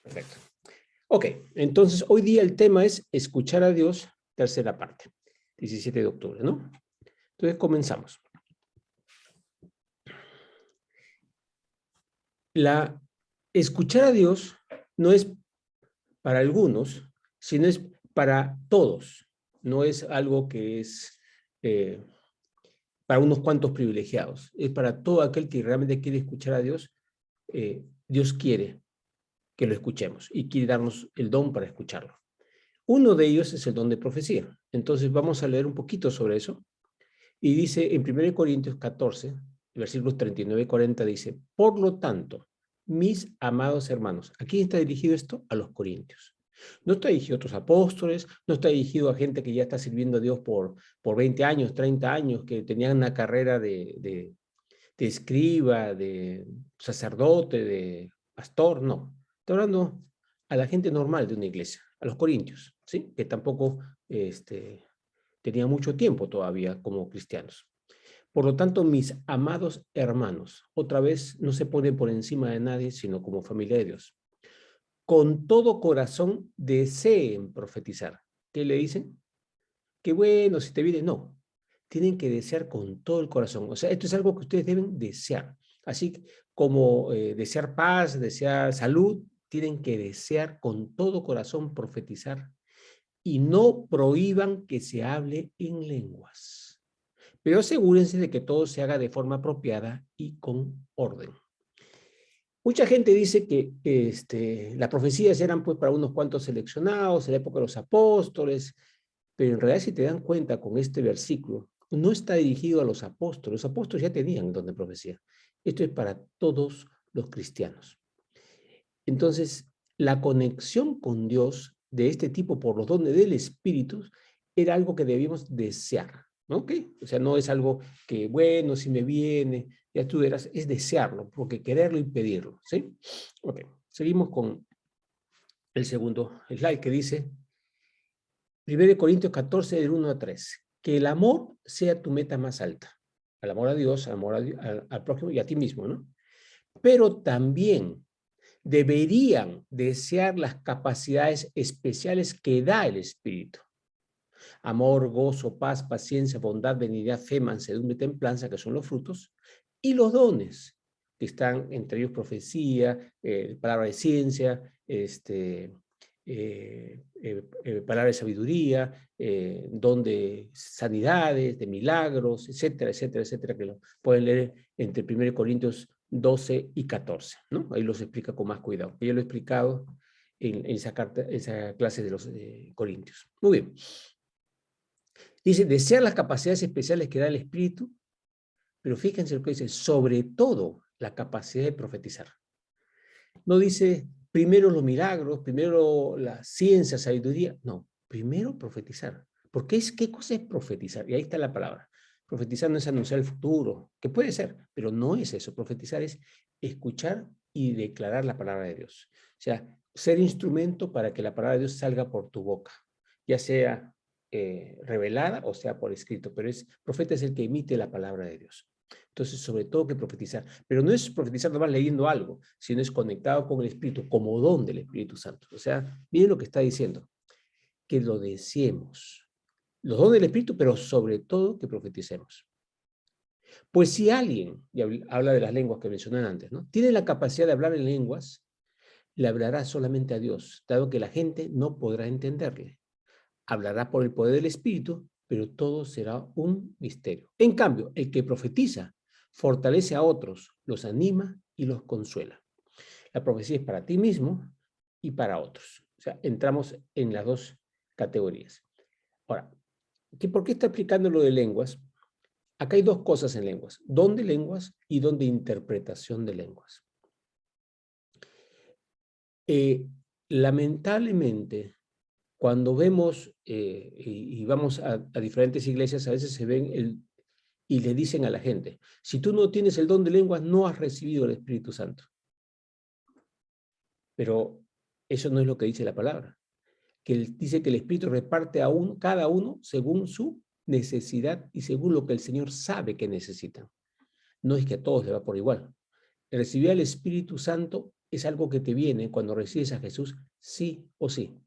Perfecto. Ok, entonces hoy día el tema es escuchar a Dios, tercera parte, 17 de octubre, ¿no? Entonces comenzamos. Escuchar a Dios no es para algunos, sino es para todos. No es algo que es para unos cuantos privilegiados. Es para todo aquel que realmente quiere escuchar a Dios. Dios quiere que lo escuchemos y quiere darnos el don para escucharlo. Uno de ellos es el don de profecía. Entonces vamos a leer un poquito sobre eso. Y dice en 1 Corintios 14, versículos 39 y 40, dice, por lo tanto, mis amados hermanos, ¿a quién está dirigido esto? A los corintios. No está dirigido a otros apóstoles, no está dirigido a gente que ya está sirviendo a Dios por 20 años, 30 años, que tenían una carrera de escriba, de sacerdote, de pastor, no. Está hablando a la gente normal de una iglesia, a los corintios, ¿sí? Que tampoco tenía mucho tiempo todavía como cristianos. Por lo tanto, mis amados hermanos, otra vez no se pone por encima de nadie, sino como familia de Dios. Con todo corazón deseen profetizar. ¿Qué le dicen? Qué bueno, si te viene. No, tienen que desear con todo el corazón. O sea, esto es algo que ustedes deben desear. Así como desear paz, desear salud, tienen que desear con todo corazón profetizar y no prohíban que se hable en lenguas. Pero asegúrense de que todo se haga de forma apropiada y con orden. Mucha gente dice que las profecías eran pues para unos cuantos seleccionados en la época de los apóstoles, pero en realidad si te dan cuenta con este versículo, no está dirigido a los apóstoles. Los apóstoles ya tenían el don de profecía. Esto es para todos los cristianos. Entonces, la conexión con Dios de este tipo por los dones del Espíritu era algo que debíamos desear, ¿ok? O sea, no es algo que, bueno, si me viene, ya tú verás, es desearlo, porque quererlo y pedirlo, ¿sí? Ok, seguimos con el segundo slide que dice, 1 Corintios 14, del 1 a 3, que el amor sea tu meta más alta, al amor a Dios, al amor al prójimo y a ti mismo, ¿no? Pero también deberían desear las capacidades especiales que da el Espíritu. Amor, gozo, paz, paciencia, bondad, benignidad, fe, mansedumbre, templanza, que son los frutos, y los dones, que están entre ellos profecía, palabra de ciencia, palabra de sabiduría, don de sanidades, de milagros, etcétera, etcétera, etcétera, que lo pueden leer entre 1 Corintios 12 y 14, ¿no? Ahí los explica con más cuidado. Yo lo he explicado en esa clase de los Corintios. Muy bien. Dice, desear las capacidades especiales que da el Espíritu, pero fíjense lo que dice, sobre todo la capacidad de profetizar. No dice primero los milagros, primero la ciencia, sabiduría. No, primero profetizar. Porque ¿qué cosa es profetizar? Y ahí está la palabra. Profetizar no es anunciar el futuro, que puede ser, pero no es eso. Profetizar es escuchar y declarar la palabra de Dios. O sea, ser instrumento para que la palabra de Dios salga por tu boca, ya sea revelada o sea por escrito, pero profeta es el que emite la palabra de Dios. Entonces, sobre todo que profetizar, pero no es profetizar nomás leyendo algo, sino es conectado con el Espíritu, como don del Espíritu Santo. O sea, miren lo que está diciendo, que lo deseemos, los dones del Espíritu, pero sobre todo que profeticemos. Pues si alguien, y habla de las lenguas que mencioné antes, ¿no? Tiene la capacidad de hablar en lenguas, le hablará solamente a Dios, dado que la gente no podrá entenderle. Hablará por el poder del Espíritu, pero todo será un misterio. En cambio, el que profetiza fortalece a otros, los anima y los consuela. La profecía es para ti mismo y para otros. O sea, entramos en las dos categorías. Ahora, ¿por qué está explicando lo de lenguas? Acá hay dos cosas en lenguas, don de lenguas y don de interpretación de lenguas. Lamentablemente, cuando vemos y vamos a diferentes iglesias, a veces se ven y le dicen a la gente, si tú no tienes el don de lenguas, no has recibido el Espíritu Santo. Pero eso no es lo que dice la palabra. Que dice que el Espíritu reparte a cada uno según su necesidad y según lo que el Señor sabe que necesitan. No es que a todos le va por igual. Recibir al Espíritu Santo es algo que te viene cuando recibes a Jesús, sí o sí.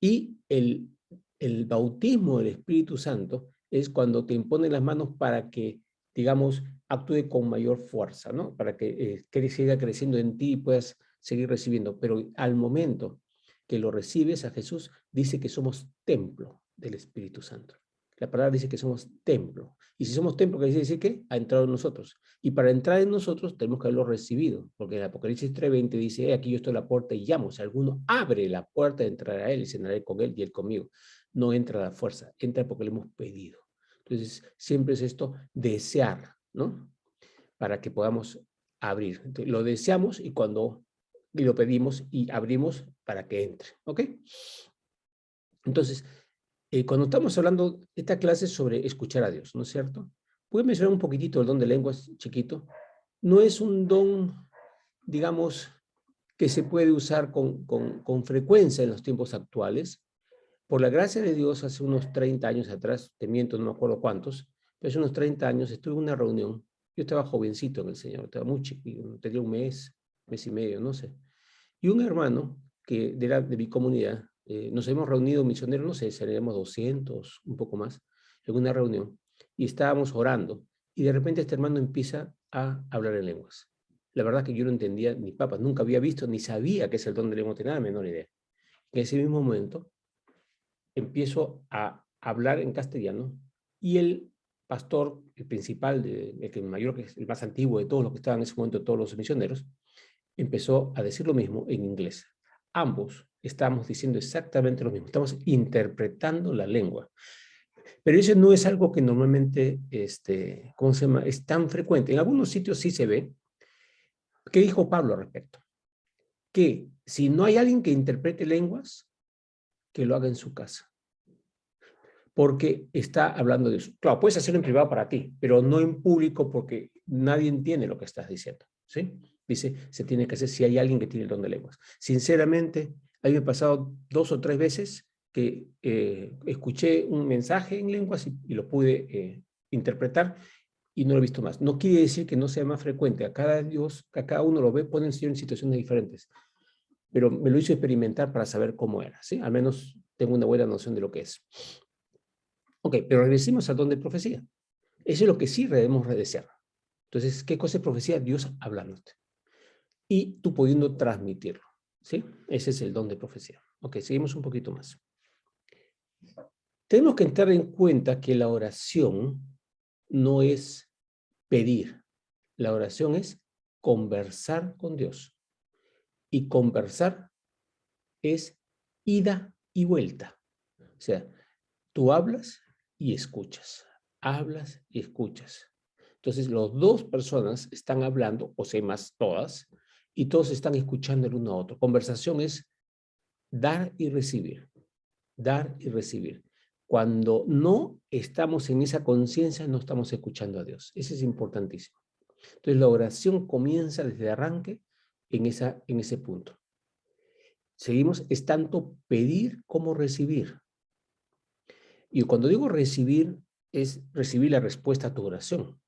Y el bautismo del Espíritu Santo es cuando te imponen las manos para que, digamos, actúe con mayor fuerza, ¿no? Para que siga creciendo en ti y puedas seguir recibiendo. Pero al momento que lo recibes a Jesús, dice que somos templo del Espíritu Santo. La palabra dice que somos templo. Y si somos templo, quiere decir que ha entrado en nosotros. Y para entrar en nosotros tenemos que haberlo recibido, porque en Apocalipsis 3:20 dice, aquí yo estoy a la puerta y llamo. Si alguno abre la puerta, entrará a él y cenaré con él y él conmigo. No entra a la fuerza, entra porque le hemos pedido. Entonces, siempre es esto, desear, ¿no? Para que podamos abrir. Entonces, lo deseamos y cuando lo pedimos y abrimos para que entre, ¿ok? Entonces, cuando estamos hablando, esta clase es sobre escuchar a Dios, ¿no es cierto? Voy a mencionar un poquitito el don de lenguas, chiquito. No es un don, digamos, que se puede usar con frecuencia en los tiempos actuales. Por la gracia de Dios, hace unos 30 años atrás, te miento, no me acuerdo cuántos, pero hace unos 30 años estuve en una reunión. Yo estaba jovencito en el Señor, estaba muy chiquito, tenía un mes y medio, no sé. Y un hermano que de mi comunidad, nos hemos reunido misioneros, no sé, seríamos 200, un poco más, en una reunión, y estábamos orando, y de repente este hermano empieza a hablar en lenguas. La verdad que yo no entendía ni papas, nunca había visto, ni sabía qué es el don de lengua, no tenía la menor idea. En ese mismo momento, empiezo a hablar en castellano, y el pastor, el principal, el mayor, que es el más antiguo de todos los que estaban en ese momento, todos los misioneros, empezó a decir lo mismo en inglés. Ambos estamos diciendo exactamente lo mismo, estamos interpretando la lengua. Pero eso no es algo que normalmente, ¿cómo se llama? Es tan frecuente. En algunos sitios sí se ve. ¿Qué dijo Pablo al respecto? Que si no hay alguien que interprete lenguas, que lo haga en su casa. Porque está hablando de eso. Claro, puedes hacerlo en privado para ti, pero no en público porque nadie entiende lo que estás diciendo, ¿sí? Dice, se tiene que hacer si hay alguien que tiene el don de lenguas. Sinceramente, a mí me ha pasado 2 o 3 veces que escuché un mensaje en lenguas y lo pude interpretar y no lo he visto más. No quiere decir que no sea más frecuente. A cada uno lo ve, pone en situaciones diferentes. Pero me lo hizo experimentar para saber cómo era, ¿sí? Al menos tengo una buena noción de lo que es. Ok, pero regresemos al don de profecía. Eso es lo que sí debemos desear. Entonces, ¿qué cosa es profecía? Dios hablándote. Y tú pudiendo transmitirlo. ¿Sí? Ese es el don de profecía. Ok, seguimos un poquito más. Tenemos que tener en cuenta que la oración no es pedir. La oración es conversar con Dios. Y conversar es ida y vuelta. O sea, tú hablas y escuchas. Hablas y escuchas. Entonces, las dos personas están hablando, o sea, más todas, y todos están escuchando el uno a otro. Conversación es dar y recibir. Dar y recibir. Cuando no estamos en esa conciencia, no estamos escuchando a Dios. Eso es importantísimo. Entonces, la oración comienza desde arranque en ese punto. Seguimos, es tanto pedir como recibir. Y cuando digo recibir, es recibir la respuesta a tu oración.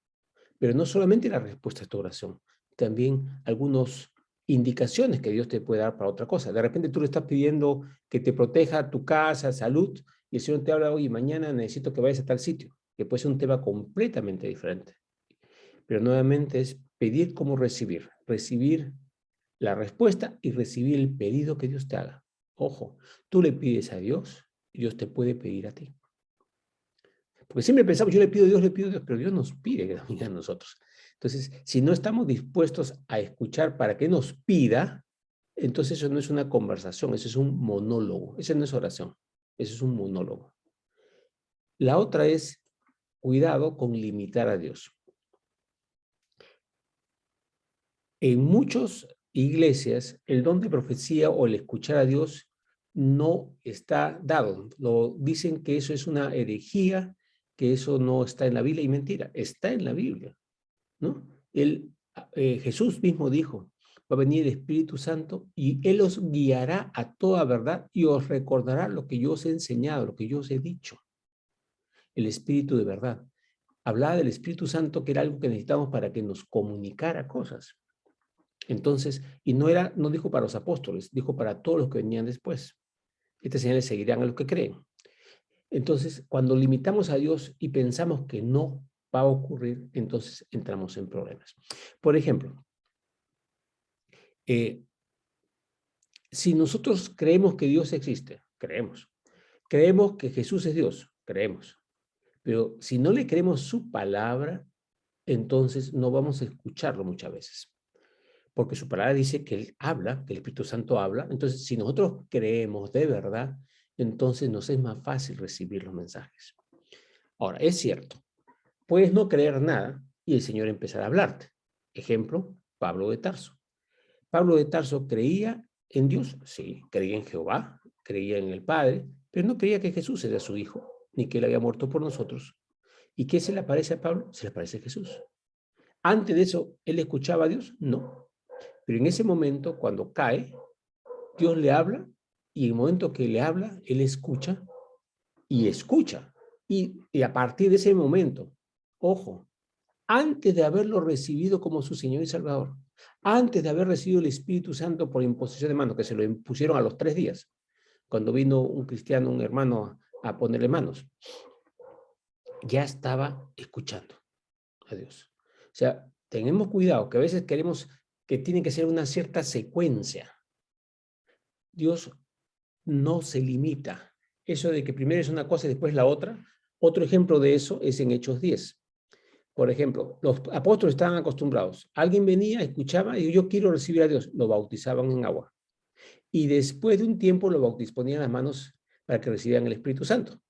Pero no solamente la respuesta a tu oración, también algunas indicaciones que Dios te puede dar para otra cosa. De repente tú le estás pidiendo que te proteja tu casa, salud, y el Señor te habla, oye, mañana necesito que vayas a tal sitio, que puede ser un tema completamente diferente. Pero nuevamente es pedir como recibir. Recibir la respuesta y recibir el pedido que Dios te haga. Ojo, tú le pides a Dios, Dios te puede pedir a ti. Porque siempre pensamos, yo le pido a Dios, pero Dios nos pide también a nosotros. Entonces, si no estamos dispuestos a escuchar para que nos pida, entonces eso no es una conversación, eso es un monólogo. Eso no es oración, eso es un monólogo. La otra es cuidado con limitar a Dios. En muchas iglesias, el don de profecía o el escuchar a Dios no está dado. Lo dicen que eso es una herejía, que eso no está en la Biblia, y mentira, está en la Biblia, ¿no? Jesús mismo dijo, va a venir el Espíritu Santo y Él os guiará a toda verdad y os recordará lo que yo os he enseñado, lo que yo os he dicho. El Espíritu de verdad. Hablaba del Espíritu Santo, que era algo que necesitamos para que nos comunicara cosas. Entonces, y no dijo para los apóstoles, dijo para todos los que venían después. Estas señales seguirán a los que creen. Entonces, cuando limitamos a Dios y pensamos que no va a ocurrir, entonces entramos en problemas. Por ejemplo, si nosotros creemos que Dios existe, creemos que Jesús es Dios, creemos, pero si no le creemos su palabra, entonces no vamos a escucharlo muchas veces, porque su palabra dice que Él habla, que el Espíritu Santo habla. Entonces, si nosotros creemos de verdad, entonces nos es más fácil recibir los mensajes. Ahora, es cierto, puedes no creer nada y el Señor empezará a hablarte. Ejemplo, Pablo de Tarso. Pablo de Tarso creía en Dios, sí, creía en Jehová, creía en el Padre, pero no creía que Jesús era su Hijo, ni que Él había muerto por nosotros. ¿Y qué se le aparece a Pablo? Se le aparece a Jesús. Antes de eso, ¿él escuchaba a Dios? No. Pero en ese momento, cuando cae, Dios le habla, y en el momento que le habla, él escucha y escucha. Y a partir de ese momento, ojo, antes de haberlo recibido como su Señor y Salvador, antes de haber recibido el Espíritu Santo por imposición de mano, que se lo impusieron a los 3 días, cuando vino un cristiano, un hermano, a ponerle manos, ya estaba escuchando a Dios. O sea, tenemos cuidado, que a veces queremos que tiene que ser una cierta secuencia. Dios no se limita. Eso de que primero es una cosa y después la otra. Otro ejemplo de eso es en Hechos 10. Por ejemplo, los apóstoles estaban acostumbrados. Alguien venía, escuchaba y yo quiero recibir a Dios. Lo bautizaban en agua. Y después de un tiempo ponían las manos para que recibieran el Espíritu Santo.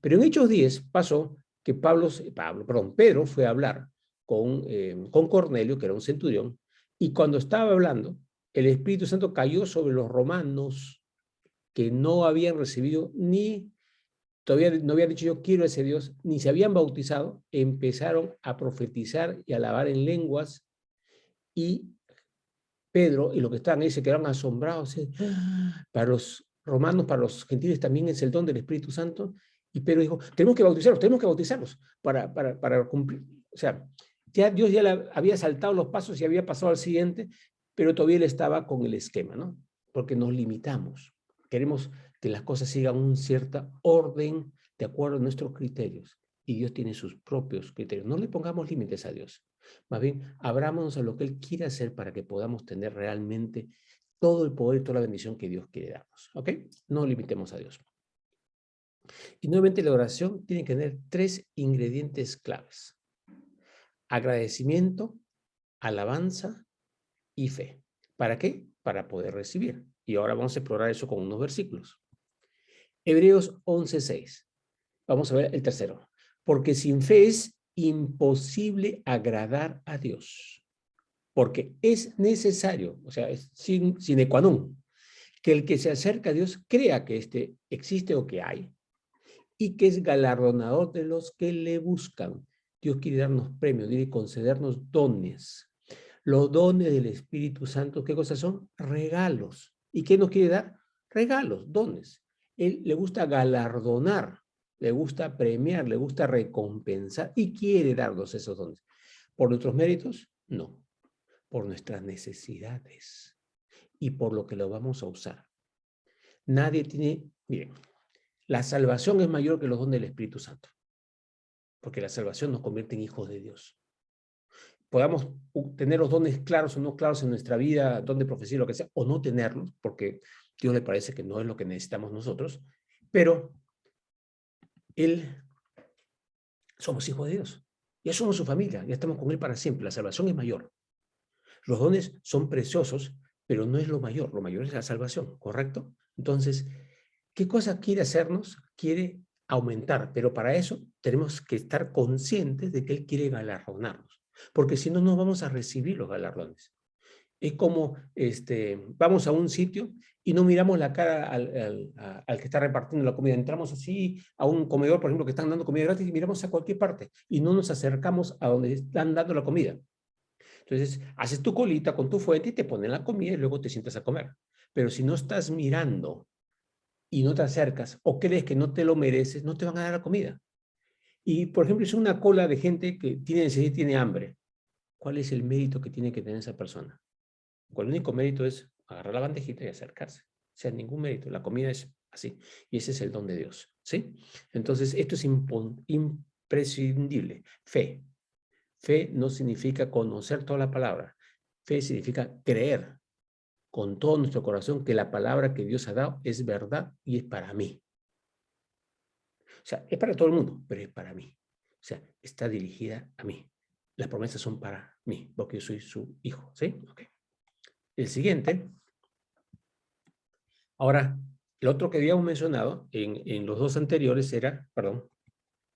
Pero en Hechos 10 pasó que Pedro fue a hablar con Cornelio, que era un centurión, y cuando estaba hablando, el Espíritu Santo cayó sobre los romanos que no habían recibido todavía no habían dicho yo quiero a ese Dios, ni se habían bautizado, empezaron a profetizar y a alabar en lenguas, y Pedro y los que estaban ahí se quedaron asombrados. Para los romanos, para los gentiles también es el don del Espíritu Santo. Y Pedro dijo, tenemos que bautizarlos para cumplir. O sea, ya Dios ya le había saltado los pasos y había pasado al siguiente, pero todavía él estaba con el esquema, ¿no? Porque nos limitamos. Queremos que las cosas sigan un cierto orden de acuerdo a nuestros criterios. Y Dios tiene sus propios criterios. No le pongamos límites a Dios. Más bien, abrámonos a lo que Él quiere hacer para que podamos tener realmente todo el poder y toda la bendición que Dios quiere darnos. ¿Ok? No limitemos a Dios. Y nuevamente la oración tiene que tener 3 ingredientes claves. Agradecimiento, alabanza y fe. ¿Para qué? Para poder recibir. Y ahora vamos a explorar eso con unos versículos. Hebreos 11:6. Vamos a ver el tercero. Porque sin fe es imposible agradar a Dios. Porque es necesario, o sea, es sine qua non, que el que se acerca a Dios crea que éste existe o que hay, y que es galardonador de los que le buscan. Dios quiere darnos premios, quiere concedernos dones. Los dones del Espíritu Santo, ¿qué cosas son? Regalos. ¿Y qué nos quiere dar? Regalos, dones. Él le gusta galardonar, le gusta premiar, le gusta recompensar y quiere darnos esos dones. ¿Por nuestros méritos? No, por nuestras necesidades y por lo que lo vamos a usar. Nadie tiene, miren, la salvación es mayor que los dones del Espíritu Santo, porque la salvación nos convierte en hijos de Dios. Podamos tener los dones claros o no claros en nuestra vida, don de profecía, lo que sea, o no tenerlos, porque Dios le parece que no es lo que necesitamos nosotros, pero somos hijos de Dios. Ya somos su familia, ya estamos con Él para siempre. La salvación es mayor. Los dones son preciosos, pero no es lo mayor es la salvación, ¿correcto? Entonces, ¿qué cosa quiere hacernos? Quiere aumentar, pero para eso tenemos que estar conscientes de que Él quiere galardonarnos, porque si no, no vamos a recibir los galardones. Es como vamos a un sitio y no miramos la cara al que está repartiendo la comida. Entramos así a un comedor, por ejemplo, que están dando comida gratis y miramos a cualquier parte y no nos acercamos a donde están dando la comida. Entonces, haces tu colita con tu fuente y te ponen la comida y luego te sientas a comer. Pero si no estás mirando y no te acercas o crees que no te lo mereces, no te van a dar la comida. Y, por ejemplo, es una cola de gente que tiene necesidad y tiene hambre. ¿Cuál es el mérito que tiene que tener esa persona? Con el único mérito es agarrar la bandejita y acercarse. O sea, ningún mérito. La comida es así. Y ese es el don de Dios. ¿Sí? Entonces, esto es imprescindible. Fe. Fe no significa conocer toda la palabra. Fe significa creer con todo nuestro corazón que la palabra que Dios ha dado es verdad y es para mí. O sea, es para todo el mundo, pero es para mí. O sea, está dirigida a mí. Las promesas son para mí, porque yo soy su hijo. ¿Sí? Okay. El siguiente. Ahora, el otro que habíamos mencionado en los dos anteriores era, perdón,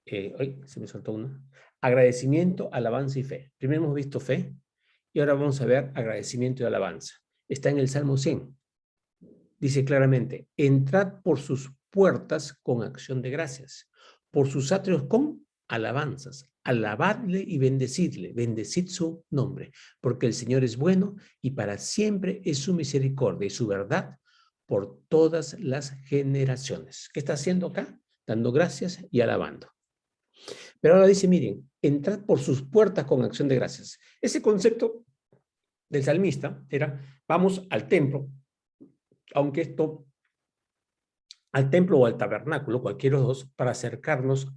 se me saltó uno. Agradecimiento, alabanza y fe. Primero hemos visto fe y ahora vamos a ver agradecimiento y alabanza. Está en el Salmo 100. Dice claramente, entrad por sus puertas con acción de gracias, por sus atrios con alabanzas, alabadle y bendecidle, bendecid su nombre, porque el Señor es bueno y para siempre es su misericordia y su verdad por todas las generaciones. ¿Qué está haciendo acá? Dando gracias y alabando. Pero ahora dice, miren, entrad por sus puertas con acción de gracias. Ese concepto del salmista era, vamos al templo, aunque esto, al templo o al tabernáculo, cualquiera de los dos, para acercarnos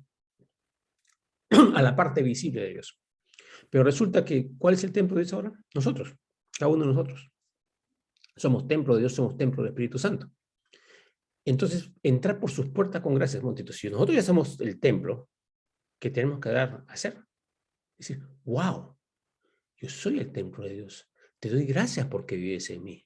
a la parte visible de Dios. Pero resulta que, ¿cuál es el templo de Dios ahora? Nosotros, cada uno de nosotros. Somos templo de Dios, somos templo del Espíritu Santo. Entonces, entrar por sus puertas con gracias, montitos. Si nosotros ya somos el templo, ¿qué tenemos que dar a hacer? Es decir, wow, yo soy el templo de Dios. Te doy gracias porque vives en mí.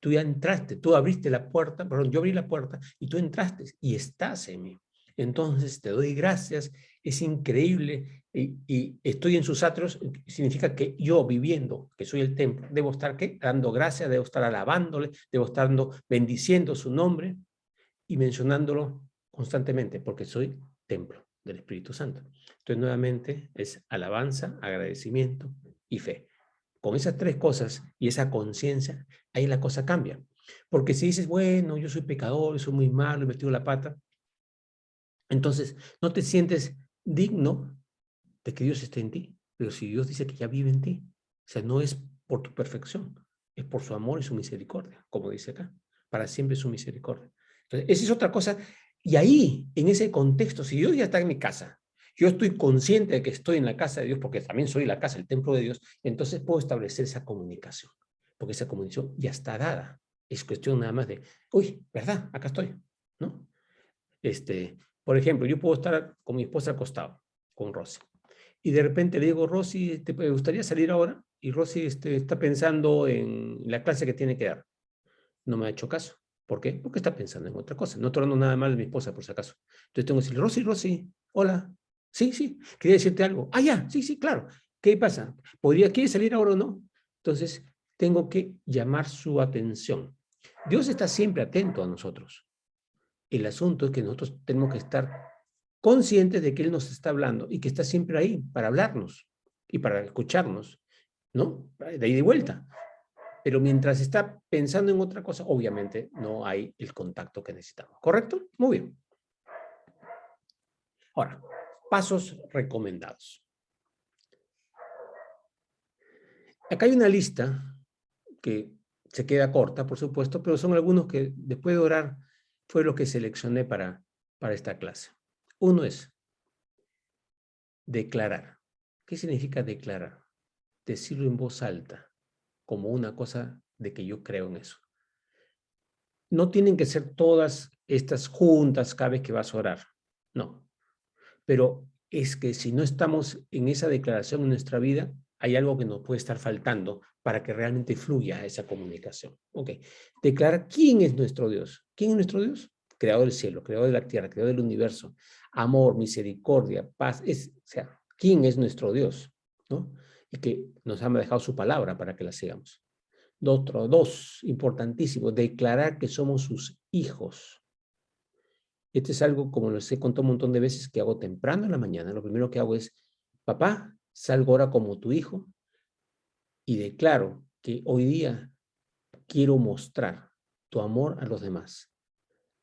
Tú ya entraste, tú abriste la puerta, perdón, yo abrí la puerta y tú entraste y estás en mí. Entonces te doy gracias, es increíble y estoy en sus atrios, significa que yo viviendo, que soy el templo, debo estar ¿qué? Dando gracias, debo estar alabándole, debo estar bendiciendo su nombre y mencionándolo constantemente porque soy templo del Espíritu Santo. Entonces nuevamente es alabanza, agradecimiento y fe. Con esas tres cosas y esa conciencia, ahí la cosa cambia. Porque si dices, bueno, yo soy pecador, soy muy malo, he metido la pata, entonces no te sientes digno de que Dios esté en ti. Pero si Dios dice que ya vive en ti, o sea, no es por tu perfección, es por su amor y su misericordia, como dice acá. Para siempre su misericordia. Entonces, esa es otra cosa. Y ahí, en ese contexto, si Dios ya está en mi casa, yo estoy consciente de que estoy en la casa de Dios, porque también soy la casa, el templo de Dios, entonces puedo establecer esa comunicación, porque esa comunicación ya está dada. Es cuestión nada más de, uy, ¿verdad? Acá estoy, ¿no? Por ejemplo, yo puedo estar con mi esposa al costado, con Rosy, y de repente le digo, Rosy, ¿te gustaría salir ahora? Y Rosy está pensando en la clase que tiene que dar. No me ha hecho caso. ¿Por qué? Porque está pensando en otra cosa. No estoy hablando nada mal de mi esposa, por si acaso. Entonces tengo que decirle, Rosy, Rosy, hola. Sí, sí, quería decirte algo. Ah, ya, sí, sí, claro. ¿Qué pasa? ¿Quiere salir ahora o no? Entonces tengo que llamar su atención. Dios está siempre atento a nosotros. El asunto es que nosotros tenemos que estar conscientes de que Él nos está hablando y que está siempre ahí para hablarnos y para escucharnos, ¿no? De ahí de vuelta. Pero mientras está pensando en otra cosa, obviamente no hay el contacto que necesitamos. ¿Correcto? Muy bien. Ahora, pasos recomendados. Acá hay una lista que se queda corta, por supuesto, pero son algunos que después de orar fue lo que seleccioné para esta clase. Uno es declarar. ¿Qué significa declarar? Decirlo en voz alta, como una cosa de que yo creo en eso. No tienen que ser todas estas juntas cada vez que vas a orar, no. Pero es que si no estamos en esa declaración en nuestra vida, hay algo que nos puede estar faltando para que realmente fluya esa comunicación. Ok, declarar quién es nuestro Dios. ¿Quién es nuestro Dios? Creador del cielo, creador de la tierra, creador del universo, amor, misericordia, paz. O sea, ¿quién es nuestro Dios? ¿No? Y que nos ha dejado su palabra para que la sigamos. Dos, importantísimo, declarar que somos sus hijos. Este es algo, como les he contado un montón de veces, que hago temprano en la mañana. Lo primero que hago es, papá, salgo ahora como tu hijo y declaro que hoy día quiero mostrar tu amor a los demás.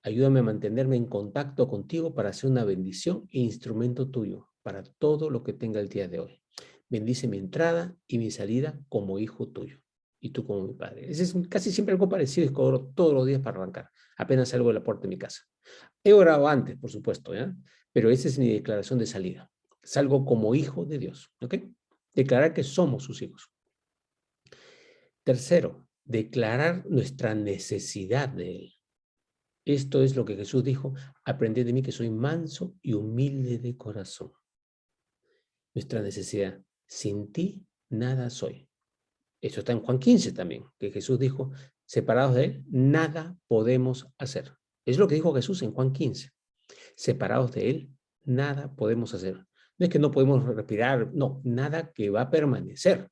Ayúdame a mantenerme en contacto contigo para ser una bendición e instrumento tuyo para todo lo que tenga el día de hoy. Bendice mi entrada y mi salida como hijo tuyo. y tú como mi Padre. Ese es casi siempre algo parecido, es que oro todos los días para arrancar, apenas salgo de la puerta de mi casa. He orado antes, por supuesto, ¿ya? Pero esa es mi declaración de salida. Salgo como hijo de Dios, ¿ok? Declarar que somos sus hijos. Tercero, declarar nuestra necesidad de Él. Esto es lo que Jesús dijo, aprended de mí que soy manso y humilde de corazón. Nuestra necesidad, sin ti nada soy. Esto está en Juan 15 también, que Jesús dijo, separados de Él, nada podemos hacer. Es lo que dijo Jesús en Juan 15. Separados de Él, nada podemos hacer. No es que no podemos respirar, no, nada que va a permanecer.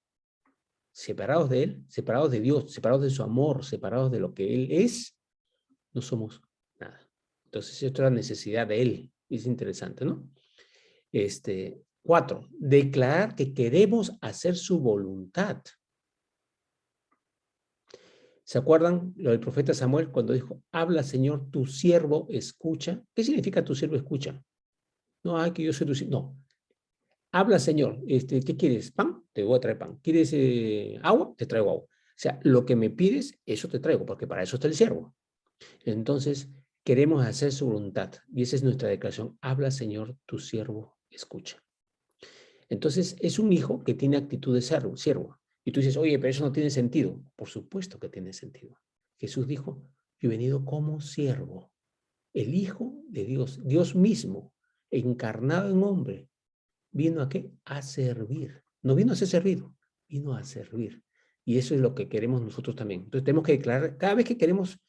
Separados de Él, separados de Dios, separados de su amor, separados de lo que Él es, no somos nada. Entonces, esto es la necesidad de Él. Es interesante, ¿no? 4, declarar que queremos hacer su voluntad. ¿Se acuerdan lo del profeta Samuel cuando dijo, habla Señor, tu siervo escucha? ¿Qué significa tu siervo escucha? No, que yo soy tu siervo. No. Habla Señor, ¿qué quieres? ¿Pan? Te voy a traer pan. ¿Quieres agua? Te traigo agua. O sea, lo que me pides, eso te traigo, porque para eso está el siervo. Entonces, queremos hacer su voluntad. Y esa es nuestra declaración. Habla Señor, tu siervo escucha. Entonces, es un hijo que tiene actitud de siervo. Y tú dices, oye, pero eso no tiene sentido. Por supuesto que tiene sentido. Jesús dijo, yo he venido como siervo. El Hijo de Dios, Dios mismo, encarnado en hombre, ¿vino a qué? A servir. No vino a ser servido, vino a servir. Y eso es lo que queremos nosotros también. Entonces tenemos que declarar, cada vez que queremos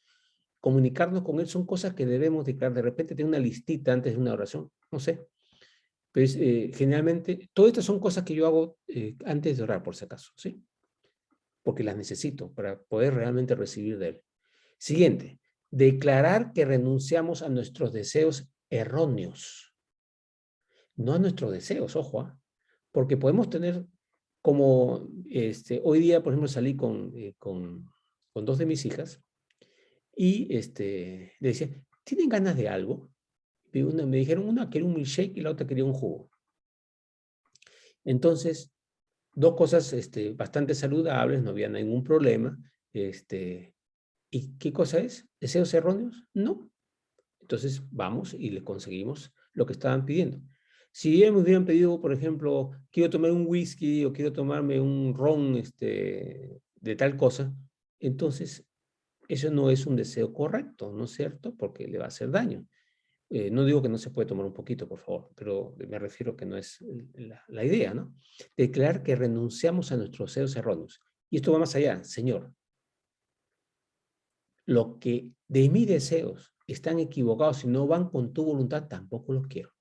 comunicarnos con Él, son cosas que debemos declarar. De repente tener una listita antes de una oración, no sé. Pero generalmente, todas estas son cosas que yo hago antes de orar, por si acaso, ¿sí? Porque las necesito para poder realmente recibir de Él. Siguiente, declarar que renunciamos a nuestros deseos erróneos. No a nuestros deseos, ojo, porque podemos tener como, hoy día, por ejemplo, salí con dos de mis hijas y le decía, ¿tienen ganas de algo? Me dijeron, una quería un milkshake y la otra quería un jugo. Entonces, dos cosas bastante saludables, no había ningún problema. ¿Y qué cosa es? ¿Deseos erróneos? No. Entonces vamos y le conseguimos lo que estaban pidiendo. Si ellos me hubieran pedido, por ejemplo, quiero tomar un whisky o quiero tomarme un ron de tal cosa, entonces eso no es un deseo correcto, ¿no es cierto? Porque le va a hacer daño. No digo que no se puede tomar un poquito, por favor, pero me refiero que no es la idea, ¿no? Declarar que renunciamos a nuestros deseos erróneos. Y esto va más allá, Señor. Lo que de mis deseos están equivocados y no van con tu voluntad, tampoco los quiero.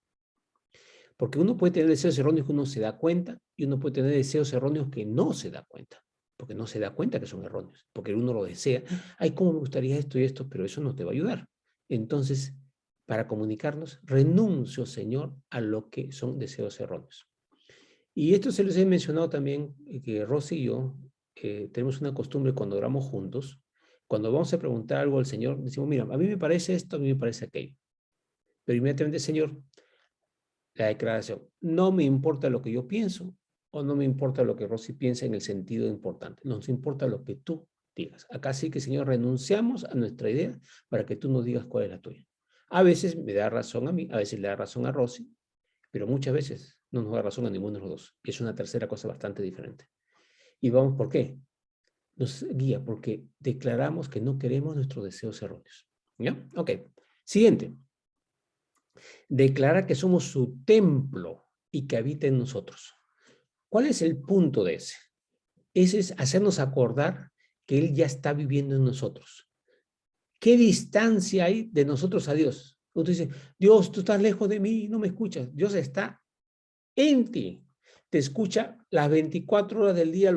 Porque uno puede tener deseos erróneos que uno se da cuenta y uno puede tener deseos erróneos que no se da cuenta. Porque no se da cuenta que son erróneos. Porque uno lo desea. Ay, cómo me gustaría esto y esto, pero eso no te va a ayudar. Entonces, para comunicarnos, renuncio, Señor, a lo que son deseos erróneos. Y esto se les he mencionado también, que Rosy y yo tenemos una costumbre cuando oramos juntos, cuando vamos a preguntar algo al Señor, decimos, mira, a mí me parece esto, a mí me parece aquello. Pero inmediatamente, Señor, la declaración, no me importa lo que yo pienso o no me importa lo que Rosy piensa en el sentido importante, nos importa lo que tú digas. Acá sí que, Señor, renunciamos a nuestra idea para que tú nos digas cuál es la tuya. A veces me da razón a mí, a veces le da razón a Rosy, pero muchas veces no nos da razón a ninguno de los dos. Y es una tercera cosa bastante diferente. Y vamos, ¿por qué? Nos guía porque declaramos que no queremos nuestros deseos erróneos. ¿Ya? Ok. Siguiente. Declara que somos su templo y que habita en nosotros. ¿Cuál es el punto de ese? Ese es hacernos acordar que Él ya está viviendo en nosotros. ¿Qué distancia hay de nosotros a Dios? Usted dice, Dios, tú estás lejos de mí, no me escuchas. Dios está en ti. Te escucha las 24 horas del día,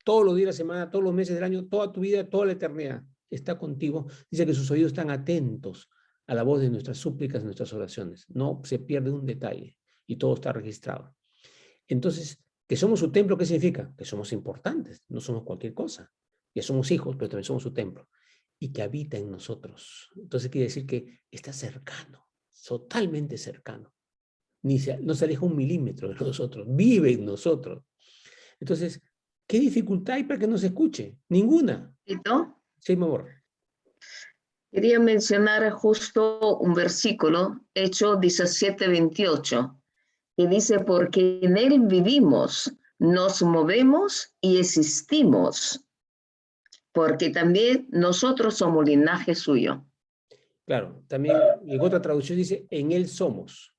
todos los días de la semana, todos los meses del año, toda tu vida, toda la eternidad. Está contigo. Dice que sus oídos están atentos a la voz de nuestras súplicas, nuestras oraciones. No se pierde un detalle y todo está registrado. Entonces, que somos su templo, ¿qué significa? Que somos importantes, no somos cualquier cosa. Ya somos hijos, pero también somos su templo. Y que habita en nosotros. Entonces quiere decir que está cercano, totalmente cercano. No se aleja un milímetro de nosotros, vive en nosotros. Entonces, ¿Qué dificultad hay para que nos escuche? Ninguna. ¿Tito? Sí, mi amor. Quería mencionar justo un versículo, Hechos 17:28, que dice, porque en él vivimos, nos movemos y existimos, porque también nosotros somos linaje suyo. Claro, también en otra traducción dice, en él somos.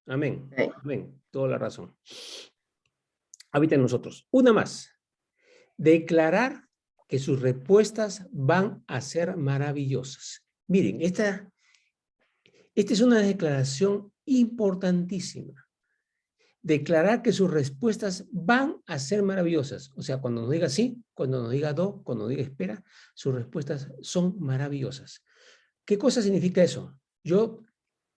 Amén. Sí. Amén. Toda la razón. Habita en nosotros. Una más. Declarar que sus respuestas van a ser maravillosas. Miren, esta es una declaración importantísima. Declarar que sus respuestas van a ser maravillosas. O sea, cuando nos diga sí, cuando nos diga do, cuando nos diga espera, sus respuestas son maravillosas. ¿Qué cosa significa eso? Yo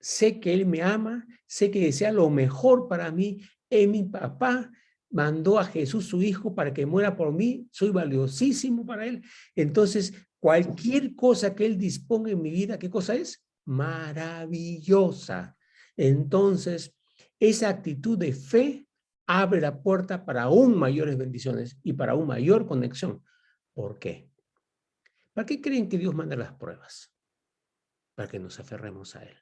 sé que Él me ama, sé que desea lo mejor para mí. Mi papá mandó a Jesús, su Hijo, para que muera por mí. Soy valiosísimo para Él. Entonces, cualquier cosa que Él disponga en mi vida, ¿qué cosa es? Maravillosa. Entonces, esa actitud de fe abre la puerta para aún mayores bendiciones y para aún mayor conexión. ¿Por qué? ¿Para qué creen que Dios manda las pruebas? Para que nos aferremos a Él,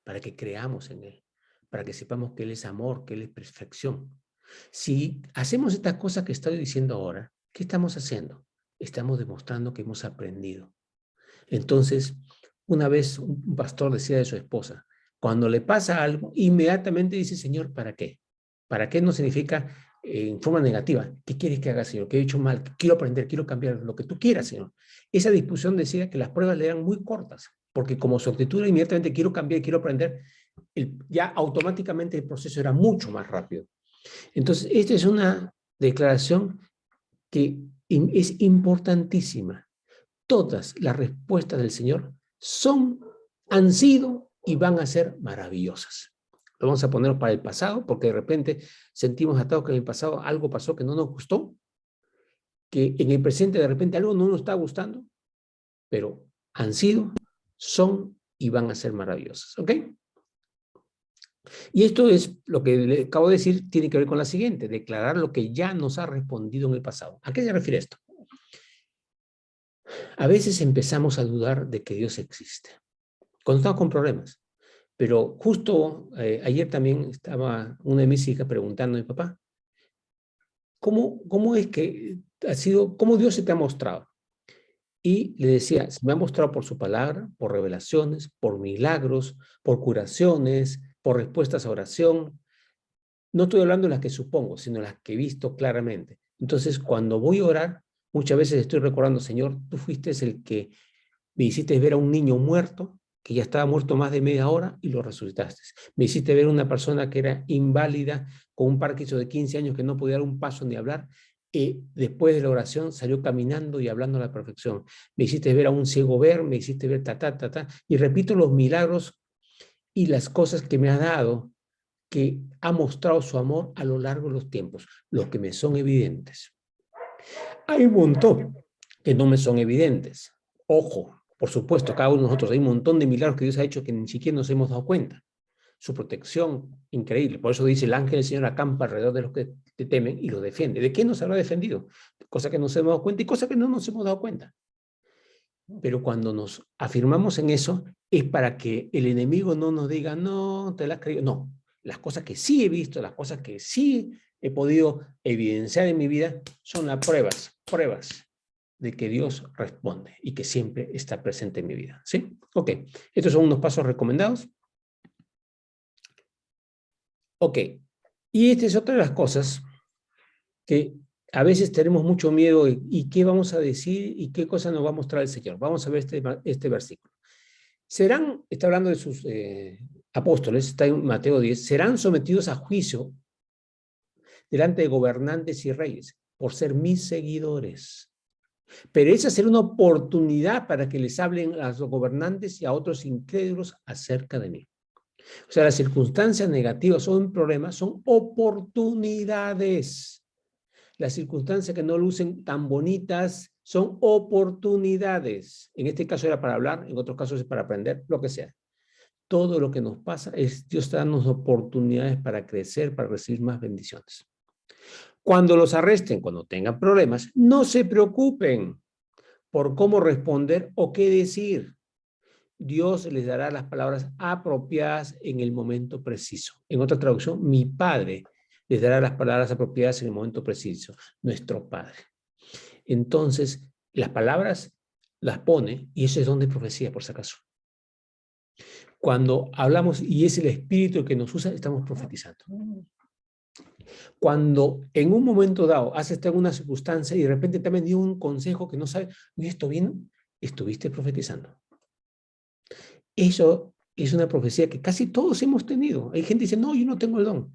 para que creamos en Él, para que sepamos que Él es amor, que Él es perfección. Si hacemos estas cosas que estoy diciendo ahora, ¿qué estamos haciendo? Estamos demostrando que hemos aprendido. Entonces, una vez un pastor decía de su esposa, cuando le pasa algo, inmediatamente dice, Señor, ¿para qué? ¿Para qué no significa en forma negativa? ¿Qué quieres que haga, Señor? ¿Qué he hecho mal? Quiero aprender, quiero cambiar, lo que tú quieras, Señor. Esa discusión decía que las pruebas le eran muy cortas, porque como su actitud era inmediatamente quiero cambiar, quiero aprender, ya automáticamente el proceso era mucho más rápido. Entonces, esta es una declaración que es importantísima. Todas las respuestas del Señor han sido y van a ser maravillosas. Lo vamos a poner para el pasado, porque de repente sentimos atados que en el pasado algo pasó que no nos gustó, que en el presente de repente algo no nos está gustando, pero han sido, son y van a ser maravillosas. ¿Ok? Y esto es lo que le acabo de decir, tiene que ver con la siguiente, declarar lo que ya nos ha respondido en el pasado. ¿A qué se refiere esto? A veces empezamos a dudar de que Dios existe, cuando estamos con problemas. Pero justo ayer también estaba una de mis hijas preguntando a mi papá, ¿cómo es que cómo Dios se te ha mostrado? Y le decía, se me ha mostrado por su palabra, por revelaciones, por milagros, por curaciones, por respuestas a oración. No estoy hablando de las que supongo, sino las que he visto claramente. Entonces, cuando voy a orar, muchas veces estoy recordando, Señor, tú fuiste el que me hiciste ver a un niño muerto, que ya estaba muerto más de media hora, y lo resucitaste. Me hiciste ver a una persona que era inválida, con un Parkinson de 15 años, que no podía dar un paso ni hablar, y después de la oración salió caminando y hablando a la perfección. Me hiciste ver a un ciego ver, me hiciste ver y repito los milagros y las cosas que me ha dado, que ha mostrado su amor a lo largo de los tiempos, los que me son evidentes. Hay un montón que no me son evidentes. Ojo, por supuesto, cada uno de nosotros hay un montón de milagros que Dios ha hecho que ni siquiera nos hemos dado cuenta. Su protección, increíble. Por eso dice, el ángel del Señor acampa alrededor de los que te temen y los defiende. ¿De qué nos habrá defendido? Cosa que no nos hemos dado cuenta y cosa que no nos hemos dado cuenta. Pero cuando nos afirmamos en eso, es para que el enemigo no nos diga, no, te la has creído. No, las cosas que sí he visto, las cosas que sí he podido evidenciar en mi vida, son las pruebas de que Dios responde y que siempre está presente en mi vida. ¿Sí? Ok, estos son unos pasos recomendados. Ok, y esta es otra de las cosas que a veces tenemos mucho miedo y qué vamos a decir y qué cosa nos va a mostrar el Señor. Vamos a ver este versículo. Está hablando de sus apóstoles, está en Mateo 10, serán sometidos a juicio delante de gobernantes y reyes por ser mis seguidores. Pero esa será una oportunidad para que les hablen a los gobernantes y a otros incrédulos acerca de mí. O sea, las circunstancias negativas son problemas, son oportunidades. Las circunstancias que no lucen tan bonitas son oportunidades. En este caso era para hablar, en otros casos es para aprender, lo que sea. Todo lo que nos pasa es Dios dándonos oportunidades para crecer, para recibir más bendiciones. Cuando los arresten, cuando tengan problemas, no se preocupen por cómo responder o qué decir. Dios les dará las palabras apropiadas en el momento preciso. En otra traducción, mi Padre les dará las palabras apropiadas en el momento preciso, nuestro Padre. Entonces, las palabras las pone, y eso es don de profecía, por si acaso. Cuando hablamos, y es el Espíritu el que nos usa, estamos profetizando. Cuando en un momento dado has estado en una circunstancia y de repente te han vendido un consejo que no sabes, ¿y esto bien? Estuviste profetizando. Eso es una profecía que casi todos hemos tenido. Hay gente que dice, no, yo no tengo el don.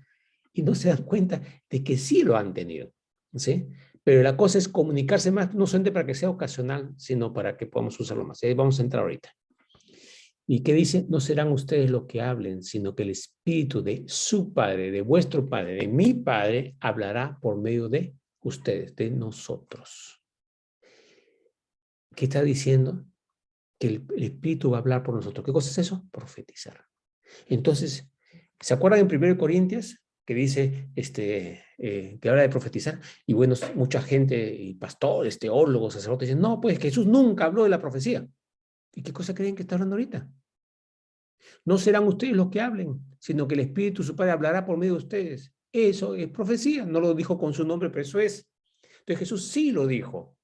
Y no se dan cuenta de que sí lo han tenido. ¿Sí? Pero la cosa es comunicarse más, no solamente para que sea ocasional, sino para que podamos usarlo más. Ahí vamos a entrar ahorita. ¿Y qué dice? No serán ustedes lo que hablen, sino que el Espíritu de su Padre, de vuestro Padre, de mi Padre, hablará por medio de ustedes, de nosotros. ¿Qué está diciendo? Que el Espíritu va a hablar por nosotros. ¿Qué cosa es eso? Profetizar. Entonces, ¿se acuerdan en 1 Corintios que dice, que habla de profetizar? Y bueno, mucha gente, y pastores, teólogos, sacerdotes, dicen, no, pues Jesús nunca habló de la profecía. ¿Y qué cosa creen que está hablando ahorita? No serán ustedes los que hablen, sino que el Espíritu su Padre hablará por medio de ustedes. Eso es profecía. No lo dijo con su nombre, pero eso es. Entonces Jesús sí lo dijo.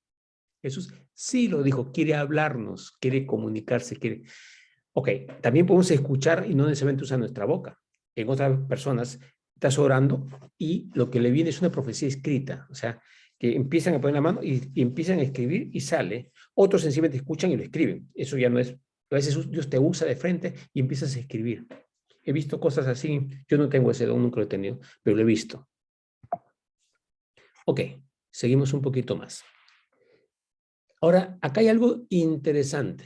Jesús sí lo dijo. Quiere hablarnos, quiere comunicarse, quiere... Ok, también podemos escuchar y no necesariamente usar nuestra boca. En otras personas estás orando y lo que le viene es una profecía escrita. O sea, que empiezan a poner la mano y empiezan a escribir y sale. Otros sencillamente escuchan y lo escriben. Eso ya no es... A veces Dios te usa de frente y empiezas a escribir. He visto cosas así. Yo no tengo ese don, nunca lo he tenido, pero lo he visto. Ok, seguimos un poquito más. Ahora, acá hay algo interesante.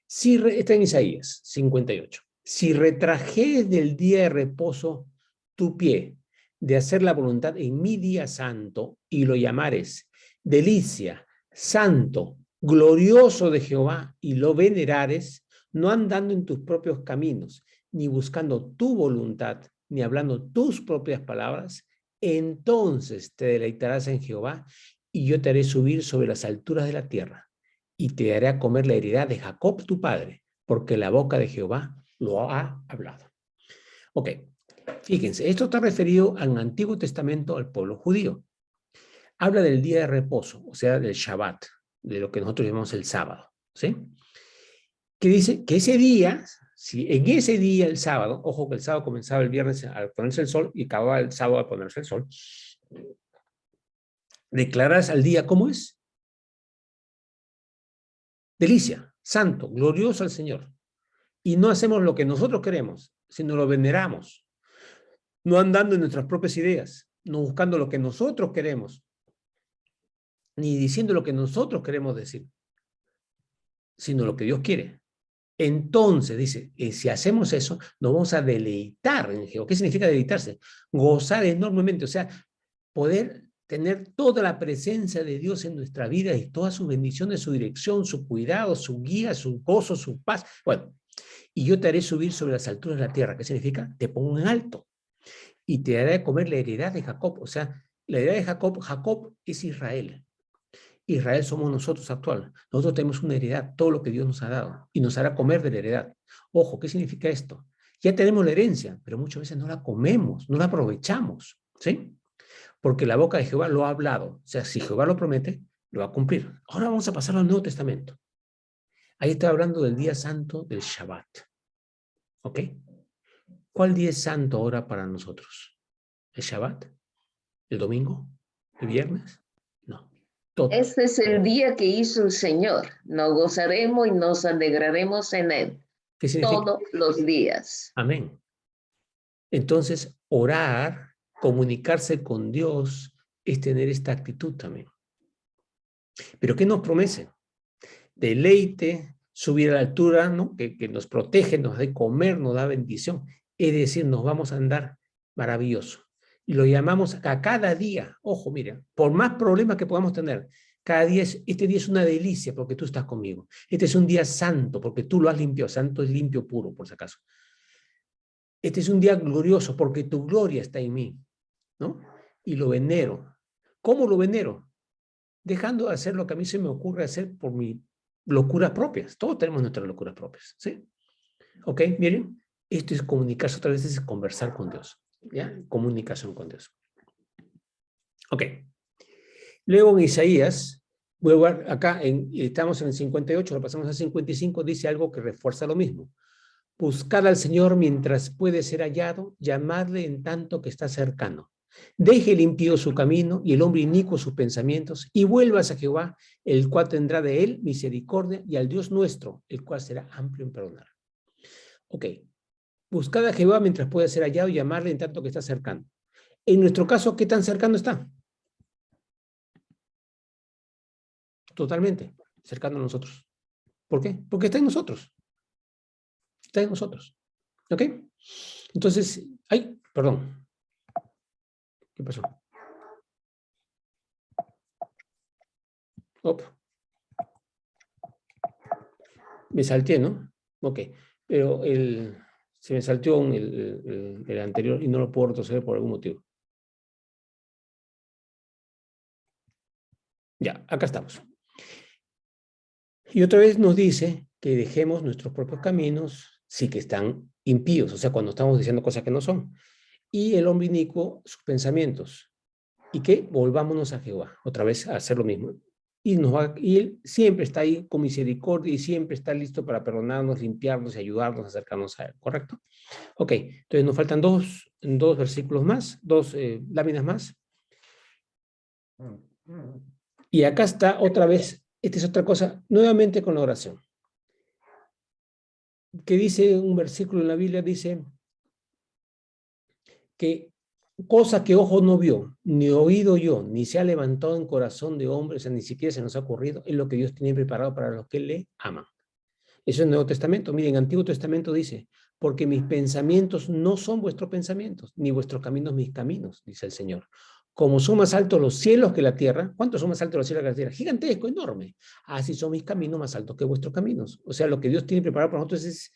Si está en Isaías 58. Si retrajes del día de reposo tu pie de hacer la voluntad en mi día santo y lo llamares delicia, santo, glorioso de Jehová y lo venerares, no andando en tus propios caminos, ni buscando tu voluntad, ni hablando tus propias palabras, entonces te deleitarás en Jehová y yo te haré subir sobre las alturas de la tierra y te haré a comer la heredad de Jacob tu padre, porque la boca de Jehová lo ha hablado. Ok, fíjense, esto está referido al Antiguo Testamento, al pueblo judío. Habla del día de reposo, o sea, del Shabbat, de lo que nosotros llamamos el sábado, ¿sí? Que dice que ese día, si en ese día, el sábado, ojo que el sábado comenzaba el viernes al ponerse el sol y acababa el sábado al ponerse el sol, declaras al día, ¿cómo es? Delicia, santo, glorioso al Señor. Y no hacemos lo que nosotros queremos, sino lo veneramos. No andando en nuestras propias ideas, no buscando lo que nosotros queremos, ni diciendo lo que nosotros queremos decir, sino lo que Dios quiere. Entonces, dice, si hacemos eso, nos vamos a deleitar en Jehová. ¿Qué significa deleitarse? Gozar enormemente, o sea, poder tener toda la presencia de Dios en nuestra vida y todas sus bendiciones, su dirección, su cuidado, su guía, su gozo, su paz. Bueno, y yo te haré subir sobre las alturas de la tierra. ¿Qué significa? Te pongo en alto y te haré a comer la heredad de Jacob. O sea, la heredad de Jacob, Jacob es Israel. Israel somos nosotros actual. Nosotros tenemos una heredad, todo lo que Dios nos ha dado, y nos hará comer de la heredad. Ojo, ¿qué significa esto? Ya tenemos la herencia, pero muchas veces no la comemos, no la aprovechamos, ¿sí? Porque la boca de Jehová lo ha hablado. O sea, si Jehová lo promete, lo va a cumplir. Ahora vamos a pasar al Nuevo Testamento. Ahí está hablando del día santo del Shabbat. ¿Ok? ¿Cuál día es santo ahora para nosotros? ¿El Shabbat? ¿El domingo? ¿El viernes? No. Todo. Este es el día que hizo el Señor. Nos gozaremos y nos alegraremos en él ¿Qué significa? todos los días. Amén. Entonces, orar, comunicarse con Dios, es tener esta actitud también. ¿Pero qué nos promete? Deleite, subir a la altura, ¿no? Que nos protege, nos da de comer, nos da bendición. Es decir, nos vamos a andar maravilloso. Y lo llamamos a cada día. Ojo, mira, por más problemas que podamos tener, cada día este día es una delicia porque tú estás conmigo. Este es un día santo porque tú lo has limpiado. Santo es limpio, puro, por si acaso. Este es un día glorioso porque tu gloria está en mí, ¿no? y lo venero. ¿Cómo lo venero? Dejando de hacer lo que a mí se me ocurre hacer por mis locuras propias. Todos tenemos nuestras locuras propias, ¿sí? ¿Ok? Miren, esto es comunicarse, otras veces es conversar con Dios, ¿ya? Comunicación con Dios. Ok. Luego en Isaías, vuelvo acá, estamos en el 58, lo pasamos al 55, dice algo que refuerza lo mismo. Buscad al Señor mientras puede ser hallado, llamadle en tanto que está cercano. Deje el impío su camino y el hombre inicuo sus pensamientos, y vuelvas a Jehová, el cual tendrá de él misericordia, y al Dios nuestro, el cual será amplio en perdonar. Ok. Buscad a Jehová mientras pueda ser hallado y llamarle en tanto que está cercano. En nuestro caso, ¿qué tan cercano está? Totalmente, cercano a nosotros. ¿Por qué? Porque está en nosotros. Está en nosotros. ¿Ok? Entonces, ay, perdón. ¿Qué pasó? Op. Me salté, ¿no? Ok. Pero se me salteó el anterior y no lo puedo retroceder por algún motivo. Ya, acá estamos. Y otra vez nos dice que dejemos nuestros propios caminos, sí que están impíos, o sea, cuando estamos diciendo cosas que no son. Y el hombre inicuo, sus pensamientos. Y que volvámonos a Jehová, otra vez a hacer lo mismo. Y Él siempre está ahí con misericordia y siempre está listo para perdonarnos, limpiarnos y ayudarnos a acercarnos a Él, ¿correcto? Ok, entonces nos faltan dos versículos más, dos láminas más. Y acá está otra vez, esta es otra cosa, nuevamente con la oración. Que dice un versículo en la Biblia, dice que cosa que ojo no vio, ni oído yo, ni se ha levantado en corazón de hombre, o sea, ni siquiera se nos ha ocurrido, es lo que Dios tiene preparado para los que le aman. Eso es el Nuevo Testamento. Miren, Antiguo Testamento dice, porque mis pensamientos no son vuestros pensamientos, ni vuestros caminos mis caminos, dice el Señor. Como son más altos los cielos que la tierra, ¿cuántos son más altos los cielos que la tierra? Gigantesco, enorme. Así son mis caminos más altos que vuestros caminos. O sea, lo que Dios tiene preparado para nosotros es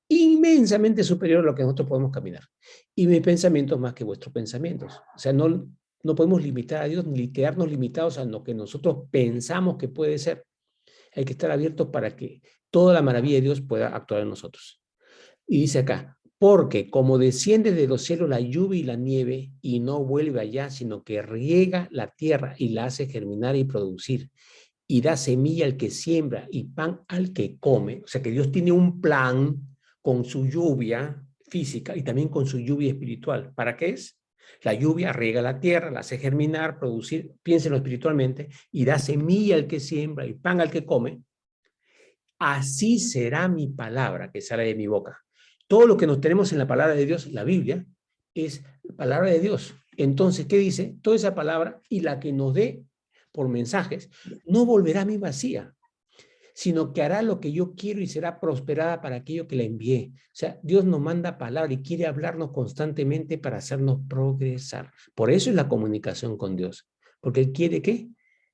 inmensamente superior a lo que nosotros podemos caminar. Y mis pensamientos más que vuestros pensamientos. O sea, no podemos limitar a Dios ni quedarnos limitados a lo que nosotros pensamos que puede ser. Hay que estar abiertos para que toda la maravilla de Dios pueda actuar en nosotros. Y dice acá, porque como desciende de los cielos la lluvia y la nieve y no vuelve allá, sino que riega la tierra y la hace germinar y producir, y da semilla al que siembra y pan al que come. O sea que Dios tiene un plan con su lluvia física y también con su lluvia espiritual. ¿Para qué es? La lluvia riega la tierra, la hace germinar, producir, piénsenlo espiritualmente, y da semilla al que siembra y pan al que come. Así será mi palabra que sale de mi boca. Todo lo que nos tenemos en la palabra de Dios, la Biblia, es la palabra de Dios. Entonces, ¿qué dice? Toda esa palabra y la que nos dé por mensajes, no volverá a mí vacía, sino que hará lo que yo quiero y será prosperada para aquello que la envié. O sea, Dios nos manda palabra y quiere hablarnos constantemente para hacernos progresar. Por eso es la comunicación con Dios, porque Él quiere que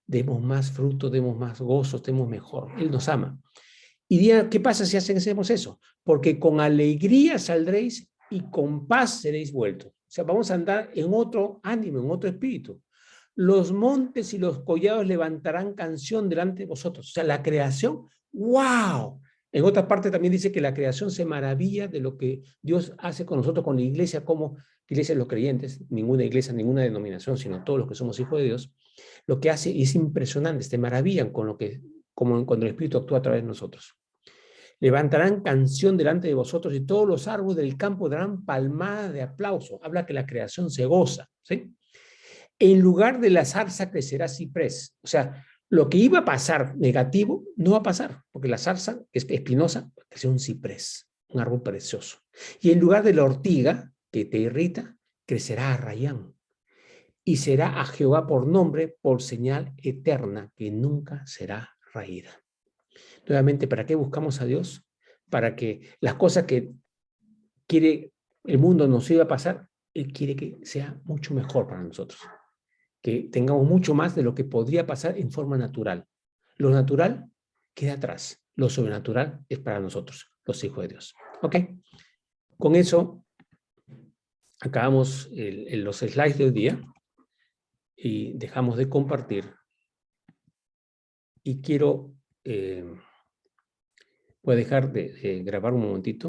demos más fruto, demos más gozo, estemos mejor. Él nos ama. Y diga, ¿qué pasa si hacemos eso? Porque con alegría saldréis y con paz seréis vueltos. O sea, vamos a andar en otro ánimo, en otro espíritu. Los montes y los collados levantarán canción delante de vosotros. O sea, la creación, ¡wow! En otra parte también dice que la creación se maravilla de lo que Dios hace con nosotros, con la iglesia, como iglesia de los creyentes, ninguna iglesia, ninguna denominación, sino todos los que somos hijos de Dios. Lo que hace es impresionante, se maravillan con lo que, como cuando el Espíritu actúa a través de nosotros. Levantarán canción delante de vosotros y todos los árboles del campo darán palmadas de aplauso. Habla que la creación se goza, ¿sí? En lugar de la zarza crecerá ciprés. O sea, lo que iba a pasar negativo no va a pasar, porque la zarza, que es espinosa, crecerá un ciprés, un árbol precioso. Y en lugar de la ortiga, que te irrita, crecerá arrayán. Y será a Jehová por nombre, por señal eterna, que nunca será raída. Nuevamente, ¿para qué buscamos a Dios? Para que las cosas que quiere el mundo nos iba a pasar, Él quiere que sea mucho mejor para nosotros. Que tengamos mucho más de lo que podría pasar en forma natural. Lo natural queda atrás. Lo sobrenatural es para nosotros, los hijos de Dios. ¿Ok? Con eso acabamos los slides del día. y dejamos de compartir. Y quiero, voy a dejar de grabar un momentito.